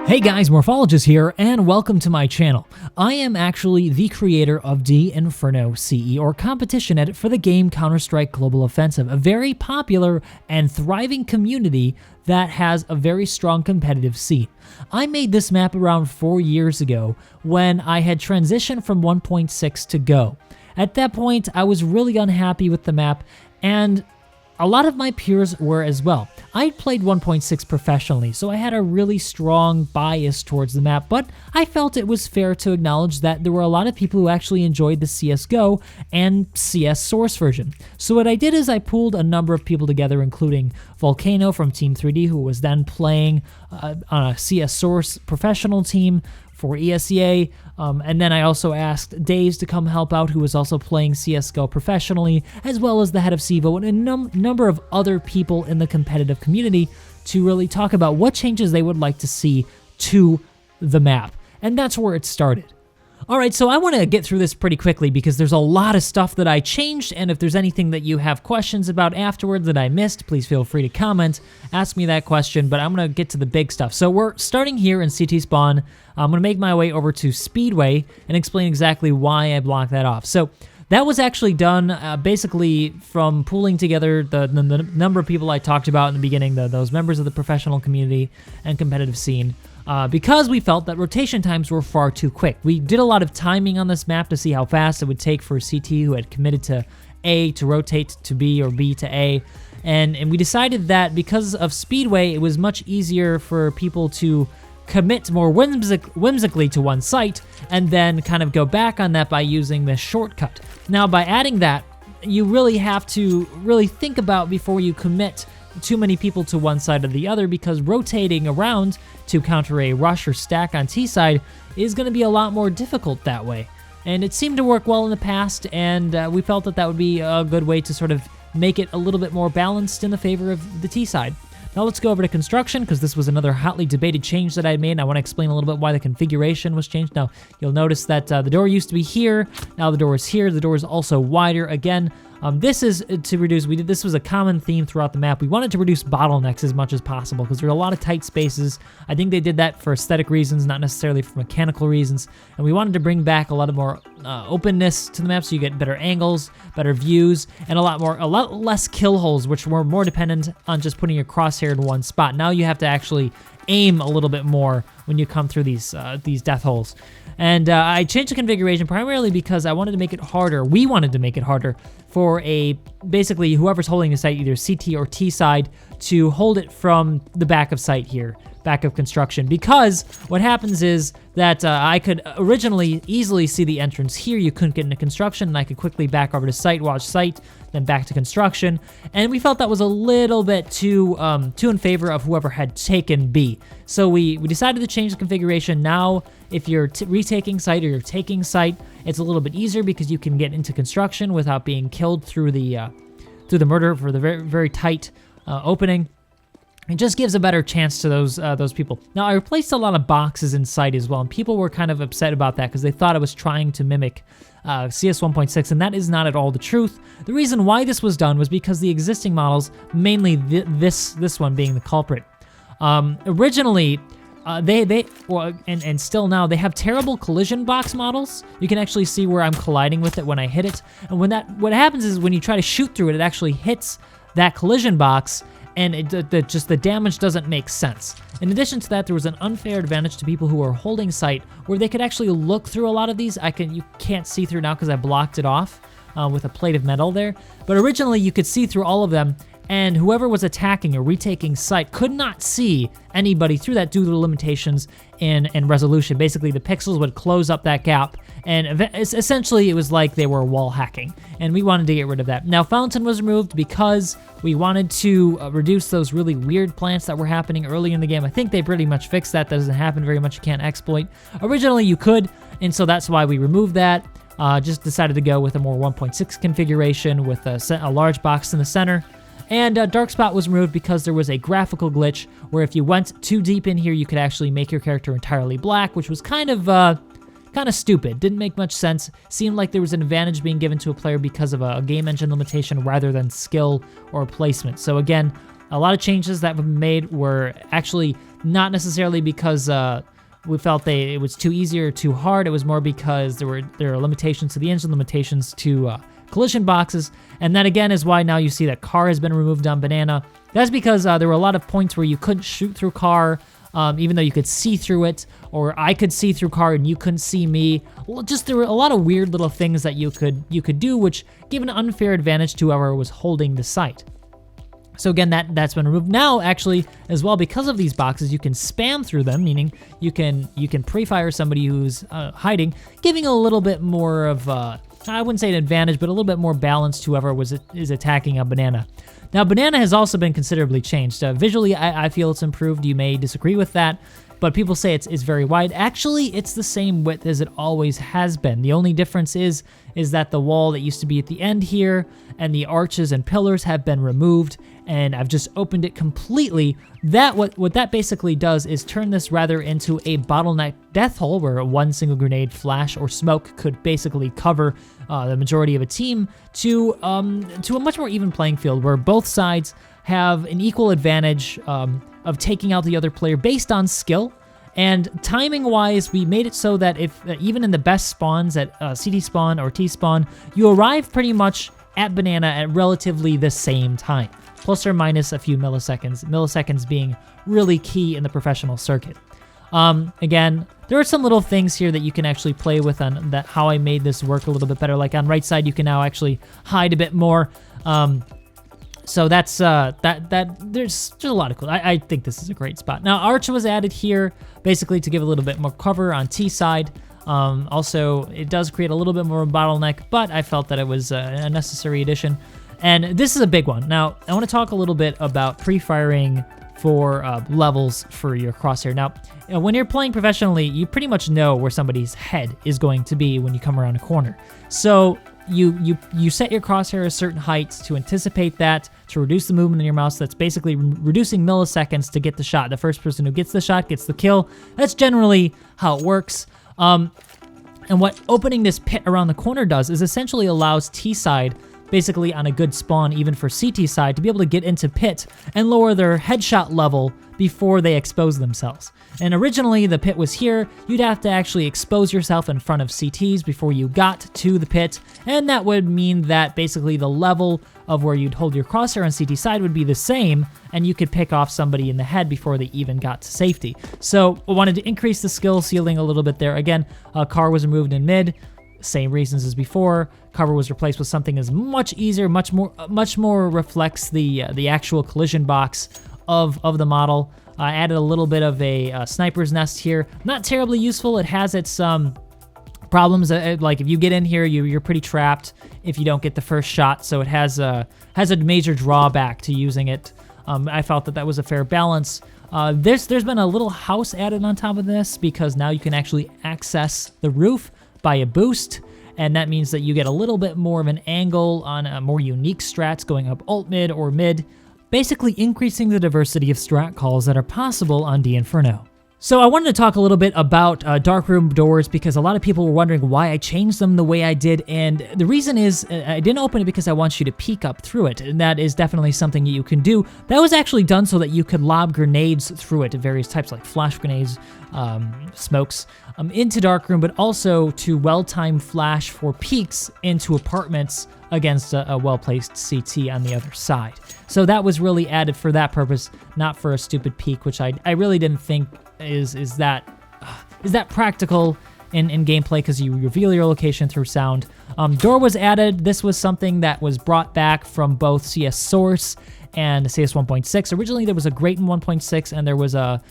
Hey guys, Morphologist here, and welcome to my channel. I am actually the creator of the Inferno CE, or competition edit for the game Counter-Strike Global Offensive, a very popular and thriving community that has a very strong competitive scene. I made this map around 4 years ago when I had transitioned from 1.6 to Go. At that point, I was really unhappy with the map, and a lot of my peers were as well. I played 1.6 professionally, so I had a really strong bias towards the map, but I felt it was fair to acknowledge that there were a lot of people who actually enjoyed the CSGO and CS Source version. So what I did is I pooled a number of people together, including Volcano from Team 3D, who was then playing on a CS Source professional team for ESEA, and then I also asked Daves to come help out, who was also playing CSGO professionally, as well as the head of CEVO and a number of other people in the competitive community to really talk about what changes they would like to see to the map. And that's where it started. Alright, so I want to get through this pretty quickly because there's a lot of stuff that I changed, and if there's anything that you have questions about afterwards that I missed, please feel free to comment, ask me that question, but I'm going to get to the big stuff. So we're starting here in CT Spawn. I'm going to make my way over to Speedway and explain exactly why I blocked that off. So that was actually done basically from pooling together the number of people I talked about in the beginning, those members of the professional community and competitive scene. Because we felt that rotation times were far too quick. We did a lot of timing on this map to see how fast it would take for CT who had committed to A to rotate to B or B to A. And we decided that because of Speedway, it was much easier for people to commit more whimsically to one site and then kind of go back on that by using this shortcut. Now, by adding that, you really have to really think about before you commit too many people to one side or the other, because rotating around to counter a rush or stack on T side is going to be a lot more difficult that way. And it seemed to work well in the past, and we felt that that would be a good way to sort of make it a little bit more balanced in the favor of the T side. Now let's go over to construction, because this was another hotly debated change that I made, and I want to explain a little bit why the configuration was changed. Now, you'll notice that the door used to be here, now the door is here. The door is also wider. Again, this is to reduce, this was a common theme throughout the map. We wanted to reduce bottlenecks as much as possible because there are a lot of tight spaces. I think they did that for aesthetic reasons, not necessarily for mechanical reasons. And we wanted to bring back a lot of more openness to the map so you get better angles, better views, and a lot less kill holes, which were more dependent on just putting your crosshair in one spot. Now you have to actually aim a little bit more when you come through these death holes. And I changed the configuration primarily because I wanted to make it harder. We wanted to make it harder for basically whoever's holding the site, either CT or T side, to hold it from the back of site here, back of construction. Because what happens is that I could originally easily see the entrance here. You couldn't get into construction, and I could quickly back over to site, watch site, then back to construction. And we felt that was a little bit too in favor of whoever had taken B. So we decided to change the configuration. Now, if you're retaking site or you're taking site, it's a little bit easier because you can get into construction without being killed through the murder for the very, very tight opening. It just gives a better chance to those people. Now, I replaced a lot of boxes in site as well, and people were kind of upset about that because they thought I was trying to mimic CS 1.6, and that is not at all the truth. The reason why this was done was because the existing models, mainly this one being the culprit, originally and still now, they have terrible collision box models. You can actually see where I'm colliding with it when I hit it, and what happens is when you try to shoot through it, it actually hits that collision box, and just the damage doesn't make sense. In addition to that, there was an unfair advantage to people who were holding site, where they could actually look through a lot of these. You can't see through now because I blocked it off with a plate of metal there, but originally you could see through all of them, and whoever was attacking or retaking site could not see anybody through that due to the limitations in resolution. Basically, the pixels would close up that gap, and essentially it was like they were wall hacking, and we wanted to get rid of that. Now, Fountain was removed because we wanted to reduce those really weird plants that were happening early in the game. I think they pretty much fixed that. That doesn't happen very much. You can't exploit. Originally, you could, and so that's why we removed that. Just decided to go with a more 1.6 configuration with a large box in the center. And Dark Spot was removed because there was a graphical glitch where if you went too deep in here, you could actually make your character entirely black, which was kind of stupid. Didn't make much sense. Seemed like there was an advantage being given to a player because of a game engine limitation rather than skill or placement. So again, a lot of changes that were made were actually not necessarily because we felt it was too easy or too hard. It was more because there are limitations to the engine, limitations to collision boxes, and that again is why now you see that car has been removed on Banana. That's because there were a lot of points where you couldn't shoot through car, even though you could see through it, or I could see through car and you couldn't see me. Just there were a lot of weird little things that you could do, which gave an unfair advantage to whoever was holding the site. So again, that's been removed. Now, actually, as well, because of these boxes, you can spam through them, meaning you can pre-fire somebody who's hiding, giving a little bit more of I wouldn't say an advantage, but a little bit more balance to whoever is attacking a Banana. Now, Banana has also been considerably changed. Visually, I feel it's improved. You may disagree with that, but people say it's very wide. Actually, it's the same width as it always has been. The only difference is that the wall that used to be at the end here and the arches and pillars have been removed, and I've just opened it completely. What that basically does is turn this rather into a bottleneck death hole where one single grenade, flash, or smoke could basically cover the majority of a team to a much more even playing field where both sides have an equal advantage of taking out the other player based on skill. And timing-wise, we made it so that if even in the best spawns at CT spawn or T spawn, you arrive pretty much at Banana at relatively the same time, plus or minus a few milliseconds. Milliseconds being really key in the professional circuit. Again, there are some little things here that you can actually play with on that how I made this work a little bit better. Like on right side, you can now actually hide a bit more. So that's there's a lot of cool. I think this is a great spot. Now, Arch was added here basically to give a little bit more cover on T side. Also, it does create a little bit more bottleneck, but I felt that it was a necessary addition. And this is a big one. Now, I want to talk a little bit about pre-firing for levels for your crosshair. Now, when you're playing professionally, you pretty much know where somebody's head is going to be when you come around a corner. So you set your crosshair a certain height to anticipate that, to reduce the movement in your mouse. That's basically reducing milliseconds to get the shot. The first person who gets the shot gets the kill. That's generally how it works. And what opening this pit around the corner does is essentially allows T-side, basically on a good spawn, even for CT side, to be able to get into pit and lower their headshot level before they expose themselves. And originally, the pit was here. You'd have to actually expose yourself in front of CTs before you got to the pit, and that would mean that basically the level of where you'd hold your crosshair on CT side would be the same, and you could pick off somebody in the head before they even got to safety. So I wanted to increase the skill ceiling a little bit there. Again, car was removed in mid. Same reasons as before. Cover was replaced with something that's much easier, much more reflects the actual collision box of the model. I added a little bit of a sniper's nest here. Not terribly useful. It has its problems. Like if you get in here, you're pretty trapped if you don't get the first shot. So it has a major drawback to using it. I felt that was a fair balance. There's been a little house added on top of this because now you can actually access the roof by a boost, and that means that you get a little bit more of an angle on more unique strats going up alt mid or mid, basically increasing the diversity of strat calls that are possible on D Inferno. So I wanted to talk a little bit about darkroom doors because a lot of people were wondering why I changed them the way I did, and the reason is I didn't open it because I want you to peek up through it, and that is definitely something that you can do. That was actually done so that you could lob grenades through it, various types like flash grenades, smokes, into darkroom, but also to well-timed flash for peeks into apartments against a well-placed CT on the other side. So that was really added for that purpose, not for a stupid peek, which I really didn't think is that practical in gameplay because you reveal your location through sound. Door was added. This was something that was brought back from both CS Source and CS 1.6. Originally, there was a grate in 1.6, and there was a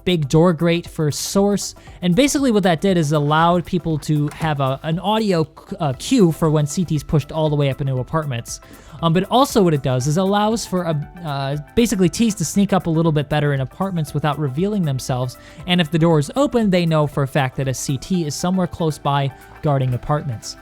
big door grate for Source. And basically what that did is allowed people to have an audio cue for when CT's pushed all the way up into apartments. But also what it does is allows for basically T's to sneak up a little bit better in apartments without revealing themselves. And if the door is open, they know for a fact that a CT is somewhere close by guarding apartments.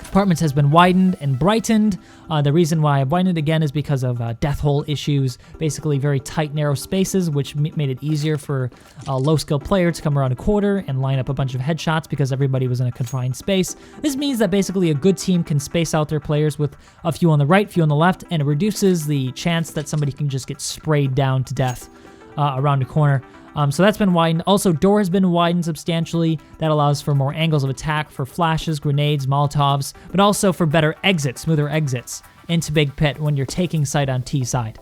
Apartments has been widened and brightened. The reason why I widened it again is because of death hole issues, basically very tight, narrow spaces, which made it easier for a low-skill player to come around a quarter and line up a bunch of headshots because everybody was in a confined space. This means that basically a good team can space out their players with a few on the right, few on the left, and it reduces the chance that somebody can just get sprayed down to death around a corner. So that's been widened. Also, door has been widened substantially. That allows for more angles of attack for flashes, grenades, Molotovs, but also for better exits, smoother exits into Big Pit when you're taking site on T side.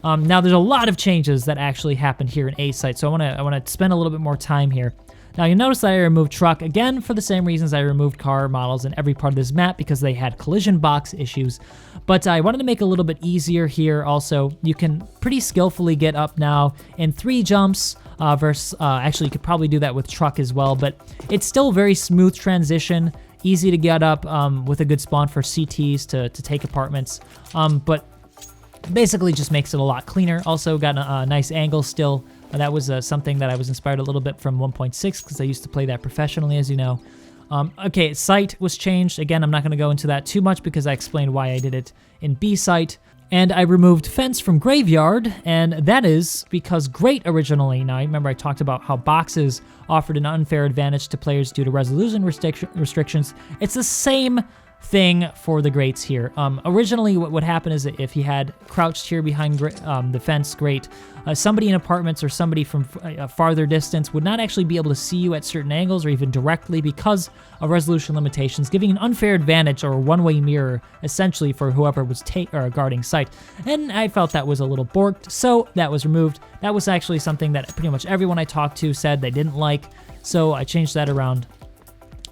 Now, there's a lot of changes that actually happened here in A site, so I want to spend a little bit more time here. Now, you'll notice that I removed truck, again, for the same reasons I removed car models in every part of this map, because they had collision box issues. But I wanted to make it a little bit easier here. Also, you can pretty skillfully get up now in 3 jumps versus, actually, you could probably do that with truck as well, but it's still a very smooth transition, easy to get up with a good spawn for CTs to take apartments, but basically just makes it a lot cleaner. Also got a nice angle still. That was something that I was inspired a little bit from 1.6 because I used to play that professionally, as you know. Okay, site was changed. Again, I'm not going to go into that too much because I explained why I did it in B site. And I removed fence from graveyard, and that is because grate originally, now remember I talked about how boxes offered an unfair advantage to players due to resolution restrictions. It's the same thing for the grates here. Originally, what would happen is that if you had crouched here behind the fence grate, somebody in apartments or somebody from a farther distance would not actually be able to see you at certain angles or even directly because of resolution limitations, giving an unfair advantage or a one-way mirror essentially for whoever was guarding site. And I felt that was a little borked, so that was removed. That was actually something that pretty much everyone I talked to said they didn't like, so I changed that around.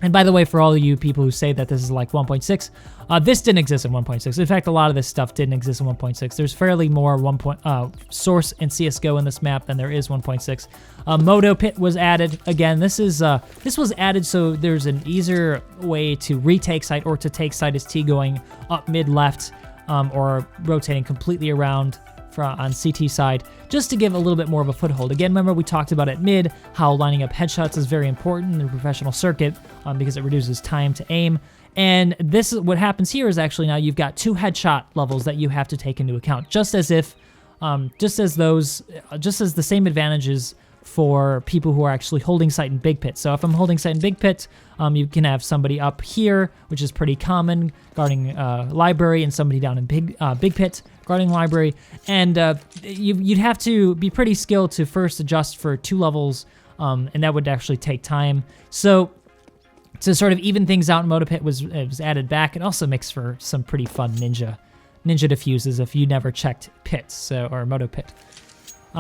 And by the way, for all of you people who say that this is like 1.6, this didn't exist in 1.6. In fact, a lot of this stuff didn't exist in 1.6. There's fairly more source in CSGO in this map than there is 1.6. Moto Pit was added. Again, this was added so there's an easier way to retake site or to take site as T going up mid left or rotating completely around on CT side, just to give a little bit more of a foothold. Again, remember we talked about at mid how lining up headshots is very important in the professional circuit because it reduces time to aim. And this is what happens here is actually now you've got 2 headshot levels that you have to take into account, just as the same advantages for people who are actually holding site in Big Pit. So if I'm holding site in Big Pit, you can have somebody up here, which is pretty common, guarding library, and somebody down in Big Pit guarding library. And you'd have to be pretty skilled to first adjust for 2 levels, and that would actually take time. So to sort of even things out, Moto Pit was added back. It also makes for some pretty fun ninja diffuses if you never checked pits or Moto Pit.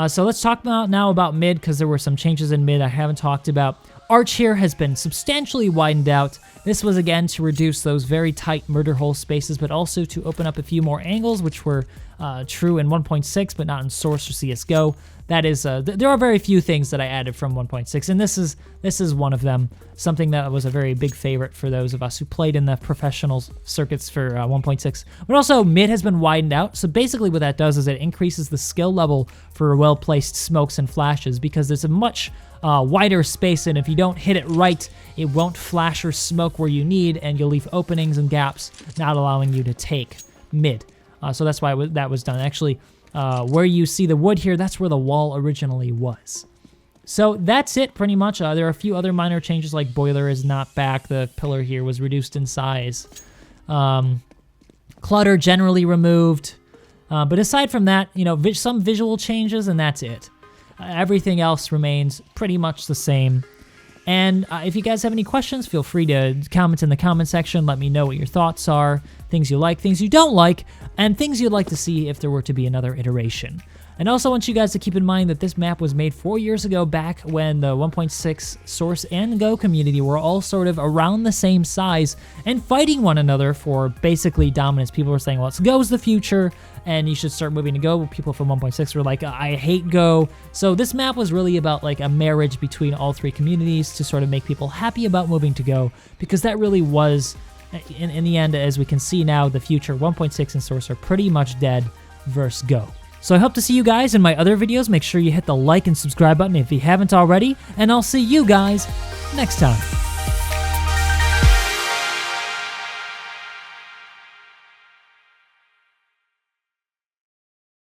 So let's talk now about mid, because there were some changes in mid I haven't talked about. Arch here has been substantially widened out. This was again to reduce those very tight murder hole spaces, but also to open up a few more angles, which were true in 1.6, but not in Source or CSGO. That is, there are very few things that I added from 1.6, and this is one of them. Something that was a very big favorite for those of us who played in the professional circuits for 1.6. But also, mid has been widened out. So basically, what that does is it increases the skill level for well-placed smokes and flashes because there's a much wider space, and if you don't hit it right, it won't flash or smoke where you need, and you'll leave openings and gaps, not allowing you to take mid. So that's why that was done. Actually, where you see the wood here, that's where the wall originally was. So that's it, pretty much. There are a few other minor changes, like boiler is not back. The pillar here was reduced in size. Clutter generally removed. But aside from that, some visual changes, and that's it. Everything else remains pretty much the same. And if you guys have any questions, feel free to comment in the comment section. Let me know what your thoughts are, things you like, things you don't like, and things you'd like to see if there were to be another iteration. And also want you guys to keep in mind that this map was made 4 years ago, back when the 1.6 Source and Go community were all sort of around the same size and fighting one another for basically dominance. People were saying, well, Go's the future, and you should start moving to Go. People from 1.6 were like, I hate Go. So this map was really about like a marriage between all 3 communities to sort of make people happy about moving to Go, because that really was, in the end, as we can see now, the future. 1.6 and Source are pretty much dead versus Go. So I hope to see you guys in my other videos. Make sure you hit the like and subscribe button if you haven't already, and I'll see you guys next time.